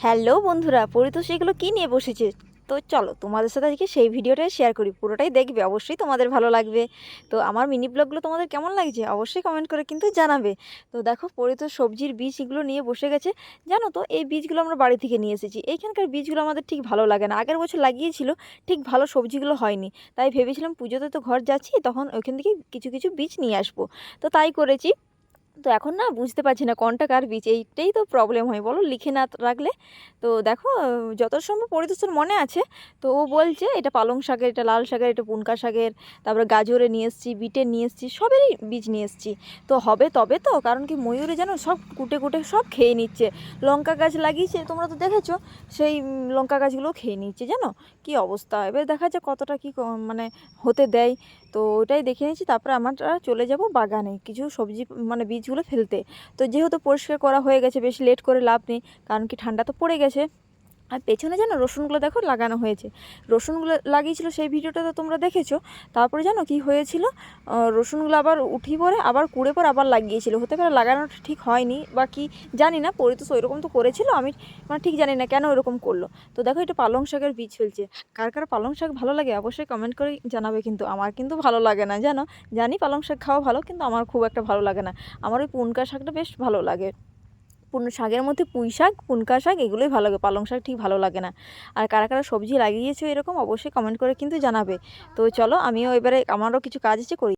Hello বন্ধুরা, পরিতোষ এগুলো কী নিয়ে বসেছে? তো চলো তোমাদের সাথে আজকে সেই ভিডিওটাই শেয়ার করি, পুরোটাই দেখবে, অবশ্যই তোমাদের ভালো লাগবে। তো আমার মিনি ব্লগগুলো তোমাদের কেমন লাগছে অবশ্যই কমেন্ট করে কিন্তু জানাবে। তো দেখো, পরিতোষ সবজির বীজ এগুলো নিয়ে বসে গেছে। জানো তো, এই বীজগুলো আমরা বাড়ি থেকে নিয়ে এসেছি। এইখানকার বীজগুলো আমাদের ঠিক ভালো লাগে না, আগের বছর লাগিয়েছিল, ঠিক ভালো সবজিগুলো হয়নি। তাই ভেবেছিলাম পুজোতে তো ঘর যাচ্ছি, তখন ওইখান থেকে কিছু কিছু বীজ নিয়ে আসবো। তো তাই করেছি। তো এখন না বুঝতে পারছি না কোনটা কার বীজ, এইটাই তো প্রবলেম হয় বলো, লিখে না রাখলে। তো দেখো, যত সম্ভব পরিদর্শন মনে আছে। তো ও বলছে এটা পালং শাকের, এটা লাল শাকের, এটা পুনকা শাকের, তারপরে গাজরে নিয়ে এসেছি, বিটে নিয়ে এসেছি, সবেরই বীজ নিয়ে এসেছি। তো হবে তবে তো, কারণ কি ময়ূরে যেন সব কুটে কুটে সব খেয়ে নিচ্ছে। লঙ্কা গাছ লাগিয়েছে, তোমরা তো দেখেছো, সেই লঙ্কা গাছগুলো খেয়ে নিচ্ছে, জানো কি অবস্থা। এবার দেখা যায় কতটা কি মানে হতে দেয়। তো ওটাই দেখে নিয়েছি, তারপরে আমরা চলে যাব বাগানে কিছু সবজি মানে বীজগুলো ফেলতে। তো যেহেতু পরিষ্কার করা হয়ে গেছে, বেশি লেট করে লাভ নেই, কারণ কি ঠান্ডা তো পড়ে গেছে। আর পেছনে জানো রসুনগুলো দেখো লাগানো হয়েছে, রসুনগুলো লাগিয়েছিল, সেই ভিডিওটা তো তোমরা দেখেছো। তারপরে জানো কি হয়েছিল, রসুনগুলো আবার উঠি পরে আবার কুড়ে পরে আবার লাগিয়েছিল, হতে পারে লাগানোটা ঠিক হয়নি বা কি, জানি না। পরিতোষ ওইরকম তো করেছিল, আমি মানে ঠিক জানি না কেন ওইরকম করলো। তো দেখো, এটা পালং শাকের বীজ ফেলছে। কার কার পালং শাক ভালো লাগে অবশ্যই কমেন্ট করে জানাবে, কিন্তু আমার কিন্তু ভালো লাগে না জানো। জানি পালং শাক খাওয়া ভালো, কিন্তু আমার খুব একটা ভালো লাগে না। আমার ওই পুনকা শাকটা বেশ ভালো লাগে। শাকের মধ্যে পুঁই শাক, পুনকা শাক এগুলোই ভালো লাগে, পালং শাক ঠিক ভালো লাগে না। আর কারা কারা সবজি লাগিয়েছো এরকম অবশ্যই কমেন্ট করে কিন্তু জানাবে। তো চলো, আমিও এবারে আমারও কিছু কাজ আছে, করি।